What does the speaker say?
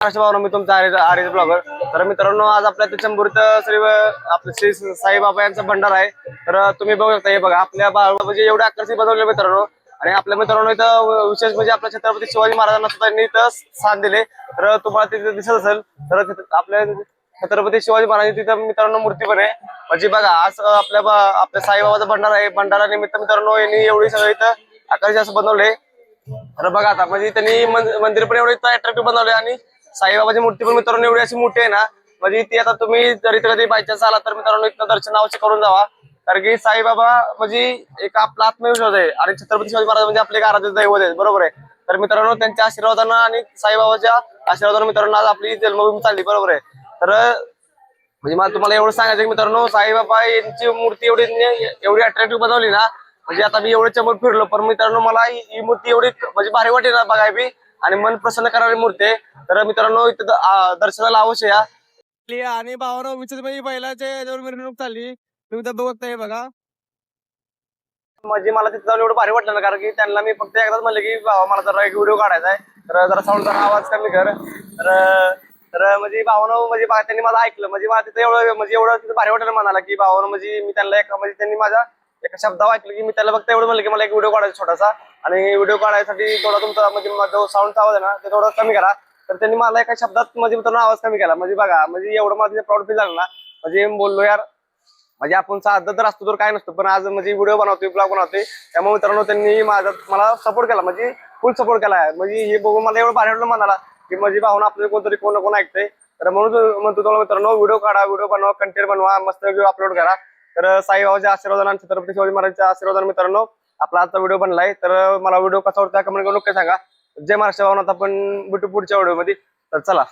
भावना मी तुमचा आर्य ब्लॉगर. तर मित्रांनो आज आपल्या चंबूर श्री आपले श्री साईबाबा यांचा भंडारा आहे. तर तुम्ही बघू शकता, हे बघा आपल्या म्हणजे एवढे आकर्षित बनवले मित्रांनो. आणि आपल्या मित्रांनो इथं विशेष म्हणजे आपल्या छत्रपती शिवाजी महाराजांना सुद्धा त्यांनी इथं स्थान दिले. तर तुम्हाला तिथे दिसत असेल तर आपल्या छत्रपती शिवाजी महाराजांची तिथं मित्रांनो मूर्ती पण आहे. म्हणजे बघा आज आपल्या साईबाबाचा भंडारा आहे. भंडारा निमित्त मित्रांनो यांनी एवढी सगळं इथं आकर्षित असं बनवले. तर बघा आता म्हणजे त्यांनी मंदिर पण एवढे अट्रॅक्टिव्ह बनवले आणि साईबाबाची मूर्ती पण मित्रांनो एवढी अशी मोठी आहे ना. म्हणजे ती आता तुम्ही जर इथं कधी बायचान्स आला तर मित्रांनो इथं दर्शन अवश्य करून जावा. कारण की साईबाबा म्हणजे एक आपला आत्मविश्वास आहे आणि छत्रपती शिवाजी महाराज म्हणजे आपले एक आराध्य दैवत आहे, बरोबर आहे. तर मित्रांनो त्यांच्या आशीर्वादानं आणि साईबाबाच्या आशीर्वादानं मित्रांनो आज आपली जन्मभूमी चालली, बरोबर आहे. तर म्हणजे मला तुम्हाला एवढं सांगायचं की मित्रांनो साईबाबा यांची मूर्ती एवढी अट्रॅक्टिव्ह बनवली ना. म्हणजे आता मी एवढं चमक फिरलो पण मित्रांनो मला ही मूर्ती एवढी म्हणजे भारी वाटली ना बघाय बी आणि मन प्रसन्न करणारी मूर्ती आहे. तर मित्रांनो इथं दर्शनाला अवश्य या. आणि भावानं विचार म्हणजे बैलाच्या मिरवणूक चालली, तुम्ही तर बघताय बघा. म्हणजे मला तिथं जाऊन एवढं भारी वाटलं ना, कारण की त्यांना मी फक्त एकदाच म्हणलं की भावा मला जरा एक व्हिडिओ काढायचा आहे, तर जरा साऊंडचा आवाज कमी कर. तर म्हणजे भावानं म्हणजे त्यांनी मला ऐकलं. म्हणजे मला तिथं एवढं तिथं भारी वाटलं म्हणाला की भावानं म्हणजे मी त्यांना म्हणजे त्यांनी माझ्या एका शब्दावर ऐकलं की मी त्याला फक्त एवढं म्हणलं की मला एक व्हिडिओ काढायचा छोटासा. आणि व्हिडिओ काढायसाठी थोडा तुमचा म्हणजे जो साऊंडचा आवाज आहे ना ते थोडं कमी करा. तर त्यांनी मला एका शब्दात म्हणजे मित्रांनो आवाज कमी केला. म्हणजे बघा म्हणजे एवढं मला तिथे प्राऊड फील झालं ना. म्हणजे बोललो यार म्हणजे आपण साधं तर असतो तर काय नसतं, पण आज म्हणजे व्हिडिओ बनवतोय, ब्लॉग बनवतोय, त्यामुळे मित्रांनो त्यांनी मला सपोर्ट केला, म्हणजे फुल सपोर्ट केला आहे. म्हणजे हे बघून मला एवढं भारी वाटलं म्हणाला की म्हणजे भावना आपल्याला कोणतरी कोण ऐकतंय. तर म्हणून म्हणतो तुम्हाला मित्रांनो व्हिडिओ काढा, व्हिडिओ बनवा, कंटेंट बनवा, मस्त व्हिडिओ अपलोड करा. तर साईबाबाच्या आशीर्वादाने छत्रपती शिवाजी महाराजांच्या आशीर्वादाने मित्रांनो आपला आजचा व्हिडिओ बनलाय. तर मला व्हिडिओ कसा वाटतो कमेंट करून नक्की सांगा. जय महाराष्ट्र. भावना आपण भेटू पुढच्या व्हिडिओ मध्ये. तर चला.